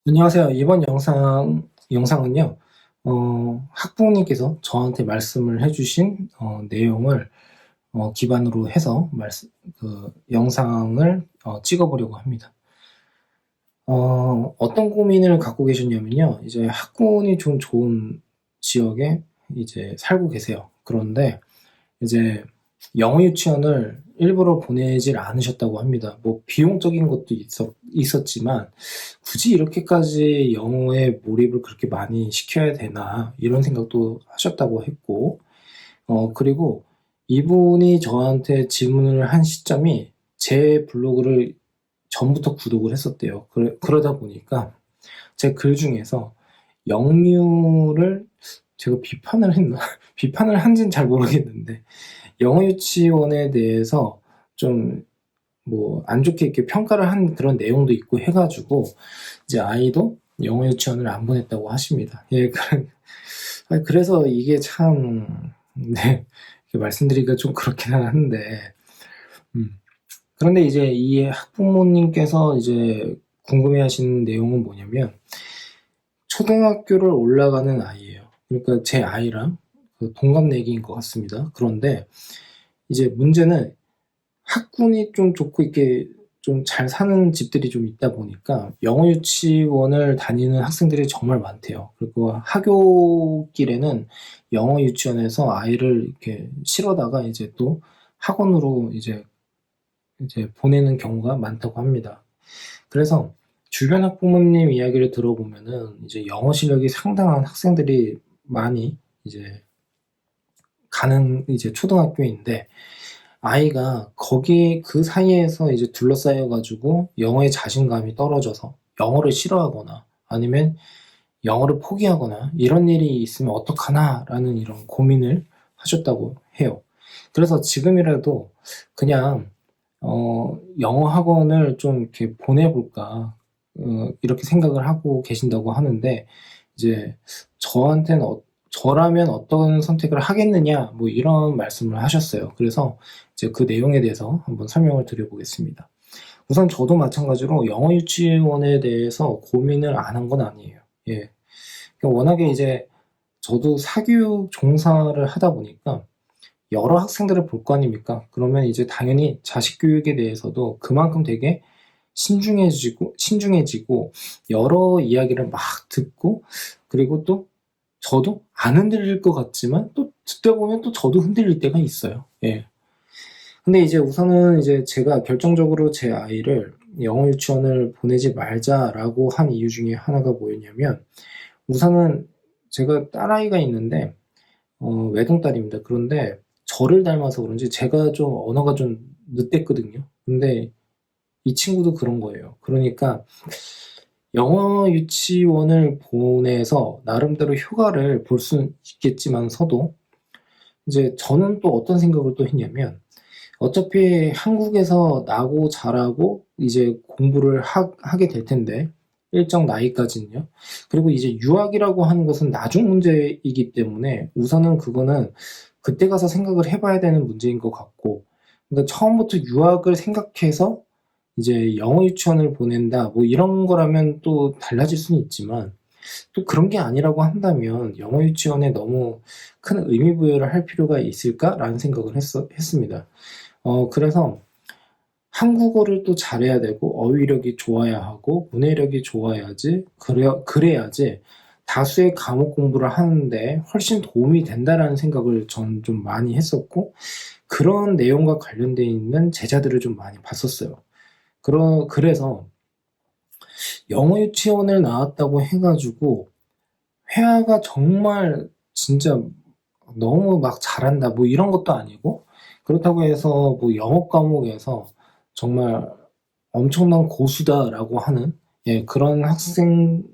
안녕하세요. 이번 영상은요, 학부모님께서 저한테 말씀을 해주신 내용을 기반으로 해서 영상을 찍어보려고 합니다. 어떤 고민을 갖고 계셨냐면요, 이제 학군이 좀 좋은 지역에 이제 살고 계세요. 그런데 이제 영어 유치원을 일부러 보내질 않으셨다고 합니다. 뭐 비용적인 것도 있었지만 굳이 이렇게까지 영어에 몰입을 그렇게 많이 시켜야 되나 이런 생각도 하셨다고 했고, 그리고 이분이 저한테 질문을 한 시점이 제 블로그를 전부터 구독을 했었대요. 그러다 보니까 제 글 중에서 영유를 제가 비판을 했나? 비판을 한지는 잘 모르겠는데 영어 유치원에 대해서 좀 뭐 안 좋게 이렇게 평가를 한 그런 내용도 있고 해가지고 이제 아이도 영어 유치원을 안 보냈다고 하십니다. 예, 그래서 이게 참, 네, 이렇게 말씀드리기가 좀 그렇긴 한데, 음. 그런데 이제 이 학부모님께서 이제 궁금해하시는 내용은 뭐냐면 초등학교를 올라가는 아이예요. 그러니까 제 아이랑 그 동갑내기인 것 같습니다. 그런데 이제 문제는 학군이 좀 좋고 이렇게 좀 잘 사는 집들이 좀 있다 보니까 영어 유치원을 다니는 학생들이 정말 많대요. 그리고 하교길에는 영어 유치원에서 아이를 이렇게 실어다가 이제 또 학원으로 이제 보내는 경우가 많다고 합니다. 그래서 주변 학부모님 이야기를 들어보면은 이제 영어 실력이 상당한 학생들이 많이 이제 가는 이제 초등학교인데 아이가 거기 그 사이에서 이제 둘러싸여 가지고 영어에 자신감이 떨어져서 영어를 싫어하거나 아니면 영어를 포기하거나 이런 일이 있으면 어떡하나라는 이런 고민을 하셨다고 해요. 그래서 지금이라도 그냥 영어 학원을 좀 이렇게 보내볼까 이렇게 생각을 하고 계신다고 하는데 이제 저한테는 저라면 어떤 선택을 하겠느냐 뭐 이런 말씀을 하셨어요. 그래서 이제 그 내용에 대해서 한번 설명을 드려보겠습니다. 우선 저도 마찬가지로 영어 유치원에 대해서 고민을 안 한 건 아니에요. 예. 그러니까 워낙에 이제 저도 사교육 종사를 하다 보니까 여러 학생들을 볼 거 아닙니까? 그러면 이제 당연히 자식 교육에 대해서도 그만큼 되게 신중해지고 여러 이야기를 막 듣고 그리고 또 저도 안 흔들릴 것 같지만 또 듣다 보면 또 저도 흔들릴 때가 있어요. 예. 근데 이제 우선은 이제 제가 결정적으로 제 아이를 영어 유치원을 보내지 말자라고 한 이유 중에 하나가 뭐였냐면 우선은 제가 딸아이가 있는데 외동딸입니다. 그런데 저를 닮아서 그런지 제가 좀 언어가 좀 늦댔거든요. 근데 이 친구도 그런 거예요. 그러니까 영어 유치원을 보내서 나름대로 효과를 볼 수는 있겠지만서도 이제 저는 또 어떤 생각을 또 했냐면 어차피 한국에서 나고 자라고 이제 공부를 하게 될 텐데 일정 나이까지는요. 그리고 이제 유학이라고 하는 것은 나중 문제이기 때문에 우선은 그거는 그때 가서 생각을 해봐야 되는 문제인 것 같고 그러니까 처음부터 유학을 생각해서 이제 영어 유치원을 보낸다 뭐 이런 거라면 또 달라질 수는 있지만 또 그런 게 아니라고 한다면 영어 유치원에 너무 큰 의미 부여를 할 필요가 있을까라는 생각을 했습니다. 그래서 한국어를 또 잘해야 되고 어휘력이 좋아야 하고 문해력이 좋아야지 그래야지 다수의 과목 공부를 하는데 훨씬 도움이 된다라는 생각을 전 좀 많이 했었고 그런 내용과 관련돼 있는 제자들을 좀 많이 봤었어요. 그래서 영어 유치원을 나왔다고 해가지고 회화가 정말 진짜 너무 막 잘한다 뭐 이런 것도 아니고 그렇다고 해서 뭐 영어 과목에서 정말 엄청난 고수다라고 하는 예, 그런 학생이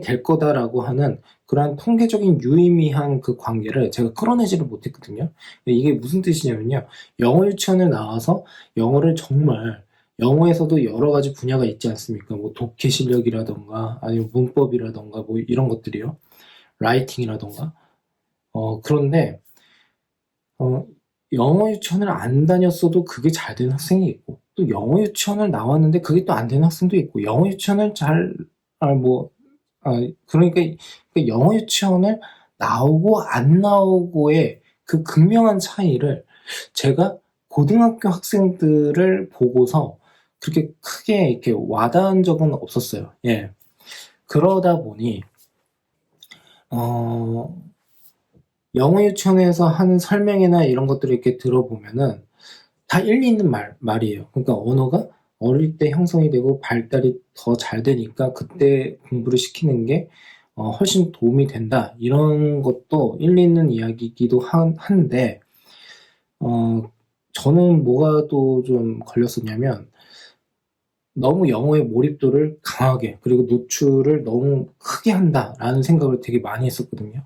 될 거다라고 하는 그러한 통계적인 유의미한 그 관계를 제가 끌어내지를 못했거든요. 이게 무슨 뜻이냐면요. 영어 유치원을 나와서 영어를 정말 영어에서도 여러 가지 분야가 있지 않습니까? 뭐 독해 실력이라던가 아니면 문법이라던가 뭐 이런 것들이요. 라이팅이라던가. 그런데 어, 영어 유치원을 안 다녔어도 그게 잘 된 학생이 있고, 또 영어 유치원을 나왔는데 그게 또 안 되는 학생도 있고, 영어 유치원을 그러니까 영어 유치원을 나오고 안 나오고의 그 극명한 차이를 제가 고등학교 학생들을 보고서 그렇게 크게 이렇게 와닿은 적은 없었어요. 예. 그러다 보니, 영어 유치원에서 하는 설명이나 이런 것들을 이렇게 들어보면은 다 일리 있는 말이에요. 그러니까 언어가 어릴 때 형성이 되고 발달이 더 잘 되니까 그때 공부를 시키는 게 훨씬 도움이 된다. 이런 것도 일리 있는 이야기이기도 한데, 저는 뭐가 또 좀 걸렸었냐면, 너무 영어의 몰입도를 강하게, 그리고 노출을 너무 크게 한다라는 생각을 되게 많이 했었거든요.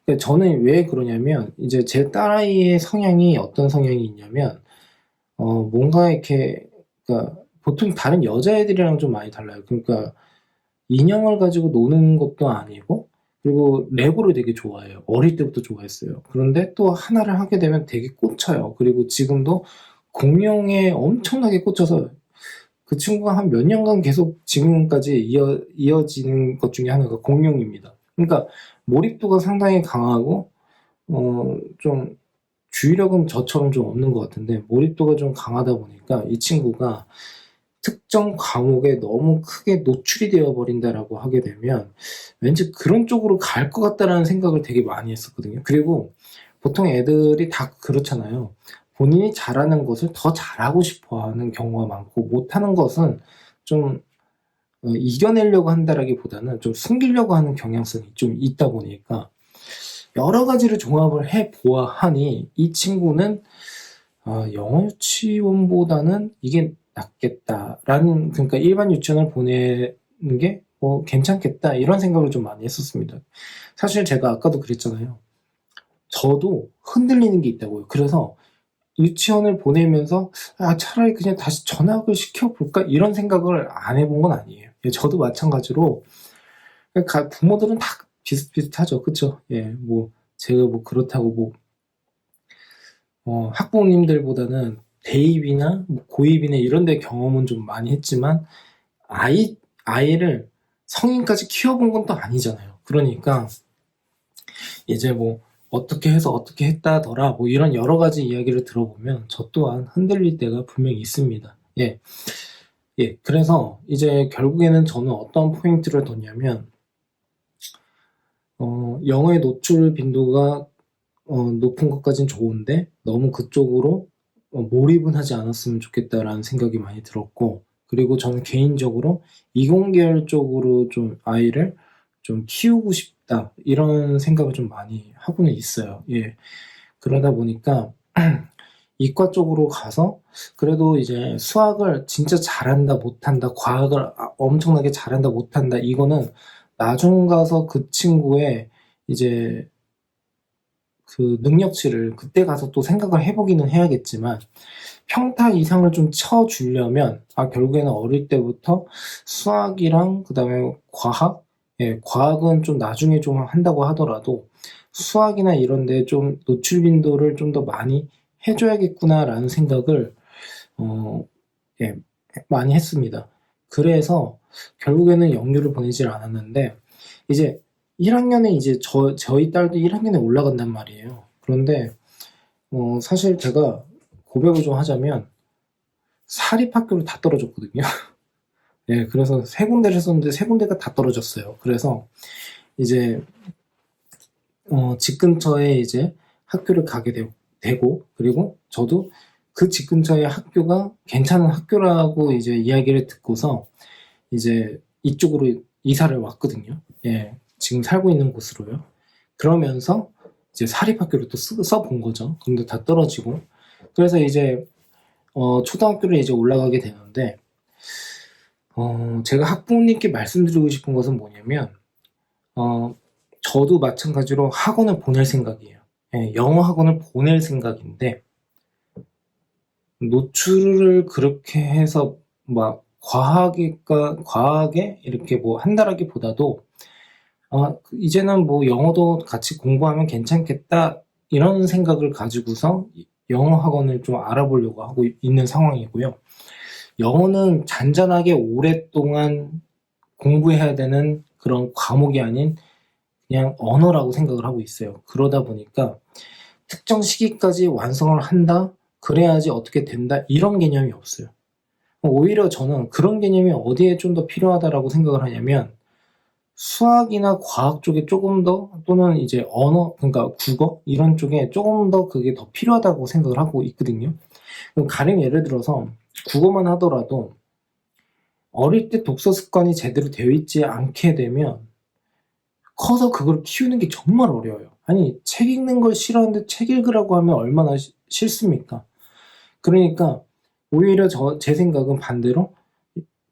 그러니까 저는 왜 그러냐면, 이제 제 딸아이의 성향이 어떤 성향이 있냐면, 뭔가 이렇게, 그러니까 보통 다른 여자애들이랑 좀 많이 달라요. 그러니까 인형을 가지고 노는 것도 아니고, 그리고 레고를 되게 좋아해요. 어릴 때부터 좋아했어요. 그런데 또 하나를 하게 되면 되게 꽂혀요. 그리고 지금도 공룡에 엄청나게 꽂혀서 그 친구가 한 몇 년간 계속 지금까지 이어지는 것 중에 하나가 공룡입니다. 그러니까 몰입도가 상당히 강하고, 좀 주의력은 저처럼 좀 없는 것 같은데, 몰입도가 좀 강하다 보니까 이 친구가 특정 과목에 너무 크게 노출이 되어 버린다라고 하게 되면 왠지 그런 쪽으로 갈 것 같다라는 생각을 되게 많이 했었거든요. 그리고 보통 애들이 다 그렇잖아요. 본인이 잘하는 것을 더 잘하고 싶어 하는 경우가 많고, 못하는 것은 좀 이겨내려고 한다라기보다는 좀 숨기려고 하는 경향성이 좀 있다 보니까, 여러 가지를 종합을 해 보아하니 이 친구는 영어 유치원보다는 이게 낫겠다라는, 그러니까 일반 유치원을 보내는 게 괜찮겠다, 이런 생각을 좀 많이 했었습니다. 사실 제가 아까도 그랬잖아요. 저도 흔들리는 게 있다고요. 그래서 유치원을 보내면서 차라리 그냥 다시 전학을 시켜볼까, 이런 생각을 안 해본 건 아니에요. 예, 저도 마찬가지로, 부모들은 다 비슷비슷하죠. 그쵸? 예, 뭐 제가 뭐 그렇다고 뭐 학부모님들보다는 대입이나 뭐 고입이나 이런 데 경험은 좀 많이 했지만, 아이를 성인까지 키워본 건 또 아니잖아요. 그러니까 이제 뭐 어떻게 해서 어떻게 했다더라, 뭐 이런 여러 가지 이야기를 들어보면 저 또한 흔들릴 때가 분명히 있습니다. 예. 예. 그래서 이제 결국에는 저는 어떤 포인트를 뒀냐면, 영어의 노출 빈도가 높은 것까진 좋은데 너무 그쪽으로 몰입은 하지 않았으면 좋겠다라는 생각이 많이 들었고, 그리고 저는 개인적으로 이공계열 쪽으로 좀 아이를 좀 키우고 싶다, 이런 생각을 좀 많이 하고는 있어요. 예. 그러다 보니까 이과 쪽으로 가서 그래도 이제 수학을 진짜 잘한다 못한다, 과학을 엄청나게 잘한다 못한다, 이거는 나중 가서 그 친구의 이제 그 능력치를 그때 가서 또 생각을 해보기는 해야겠지만, 평타 이상을 좀 쳐주려면 결국에는 어릴 때부터 수학이랑 그다음에 과학, 예, 과학은 좀 나중에 좀 한다고 하더라도 수학이나 이런 데 좀 노출 빈도를 좀 더 많이 해줘야겠구나라는 생각을 예, 많이 했습니다. 그래서 결국에는 영유를 보내질 않았는데, 이제 1학년에 이제 저희 딸도 1학년에 올라간단 말이에요. 그런데 사실 제가 고백을 좀 하자면 사립학교를 다 떨어졌거든요. 예, 그래서 세 군데를 했었는데 세 군데가 다 떨어졌어요. 그래서 이제 집 근처에 이제 학교를 가게 되고, 그리고 저도 그 집 근처에 학교가 괜찮은 학교라고 이제 이야기를 듣고서 이제 이쪽으로 이사를 왔거든요. 예, 지금 살고 있는 곳으로요. 그러면서 이제 사립학교를 또 써본 거죠. 근데 다 떨어지고. 그래서 이제 초등학교를 이제 올라가게 되는데, 제가 학부모님께 말씀드리고 싶은 것은 뭐냐면, 저도 마찬가지로 학원을 보낼 생각이에요. 예, 영어 학원을 보낼 생각인데, 노출을 그렇게 해서 막 과하게 이렇게 뭐 한다라기보다도, 이제는 뭐 영어도 같이 공부하면 괜찮겠다, 이런 생각을 가지고서 영어 학원을 좀 알아보려고 하고 있는 상황이고요. 영어는 잔잔하게 오랫동안 공부해야 되는 그런 과목이 아닌 그냥 언어라고 생각을 하고 있어요. 그러다 보니까 특정 시기까지 완성을 한다? 그래야지 어떻게 된다? 이런 개념이 없어요. 오히려 저는 그런 개념이 어디에 좀 더 필요하다라고 생각을 하냐면 수학이나 과학 쪽에 조금 더 또는 이제 언어, 그러니까 국어 이런 쪽에 조금 더 그게 더 필요하다고 생각을 하고 있거든요. 가령 예를 들어서 국어만 하더라도 어릴 때 독서 습관이 제대로 되어 있지 않게 되면 커서 그걸 키우는 게 정말 어려워요. 아니, 책 읽는 걸 싫어하는데 책 읽으라고 하면 얼마나 싫습니까? 그러니까 오히려 제 생각은 반대로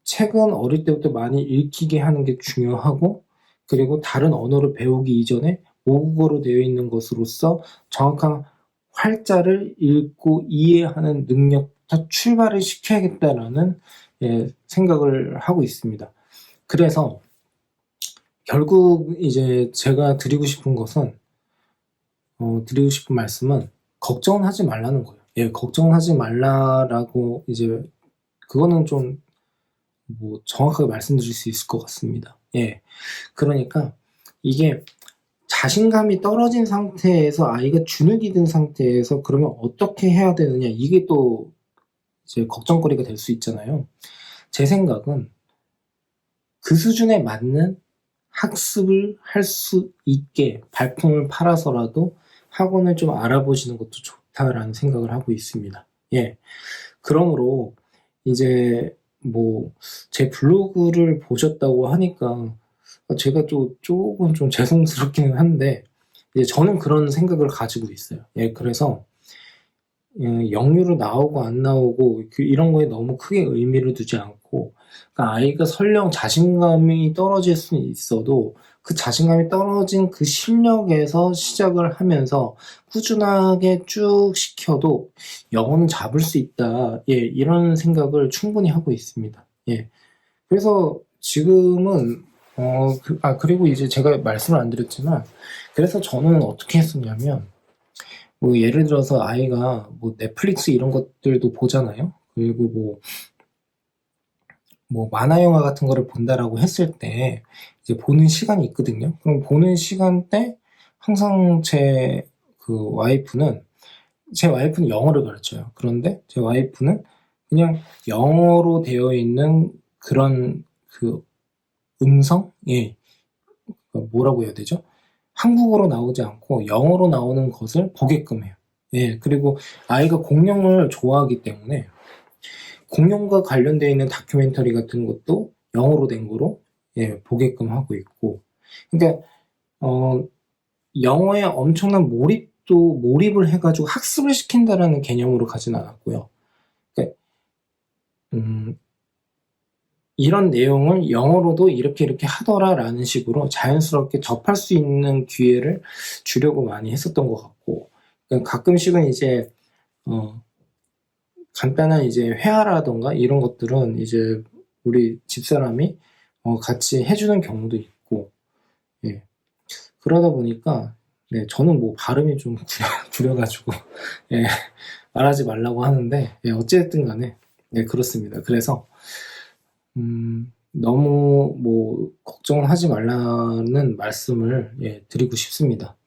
책은 어릴 때부터 많이 읽히게 하는 게 중요하고, 그리고 다른 언어를 배우기 이전에 모국어로 되어 있는 것으로서 정확한 활자를 읽고 이해하는 능력부터 출발을 시켜야겠다라는 생각을 하고 있습니다. 그래서 결국 이제 제가 드리고 싶은 말씀은 걱정은 하지 말라는 거예요. 걱정하지 말라라고 이제 그거는 좀 정확하게 말씀드릴 수 있을 것 같습니다. 그러니까 이게 자신감이 떨어진 상태에서 아이가 주눅이 든 상태에서 그러면 어떻게 해야 되느냐, 이게 또 이제 걱정거리가 될 수 있잖아요. 제 생각은 그 수준에 맞는 학습을 할 수 있게 발품을 팔아서라도 학원을 좀 알아보시는 것도 좋다라는 생각을 하고 있습니다. 그러므로 이제 제 블로그를 보셨다고 하니까 제가 또 조금 좀 죄송스럽기는 한데 이제 저는 그런 생각을 가지고 있어요. 그래서 영유로 나오고 안 나오고 이런 거에 너무 크게 의미를 두지 않고, 그러니까 아이가 설령 자신감이 떨어질 수는 있어도 그 자신감이 떨어진 그 실력에서 시작을 하면서 꾸준하게 쭉 시켜도 영어는 잡을 수 있다. 이런 생각을 충분히 하고 있습니다. 그래서 지금은 그리고 이제 제가 말씀을 안 드렸지만, 그래서 저는 어떻게 했었냐면 예를 들어서 아이가 넷플릭스 이런 것들도 보잖아요. 그리고 만화 영화 같은 거를 본다라고 했을 때 이제 보는 시간이 있거든요. 그럼 보는 시간 때 항상 제 와이프는 영어를 가르쳐요. 그런데 제 와이프는 그냥 영어로 되어 있는 그런 음성? 뭐라고 해야 되죠? 한국어로 나오지 않고 영어로 나오는 것을 보게끔 해요. 그리고 아이가 공룡을 좋아하기 때문에 공룡과 관련되어 있는 다큐멘터리 같은 것도 영어로 된 거로 보게끔 하고 있고, 그러니까 영어에 엄청난 몰입을 해가지고 학습을 시킨다라는 개념으로 가진 않았고요. 그러니까 이런 내용을 영어로도 이렇게 하더라라는 식으로 자연스럽게 접할 수 있는 기회를 주려고 많이 했었던 것 같고, 가끔씩은 이제 간단한 이제 회화라던가 이런 것들은 이제 우리 집사람이 같이 해주는 경우도 있고, 그러다 보니까 저는 발음이 좀 구려가지고 말하지 말라고 하는데 어쨌든 간에 그렇습니다. 그래서 너무 걱정을 하지 말라는 말씀을 드리고 싶습니다.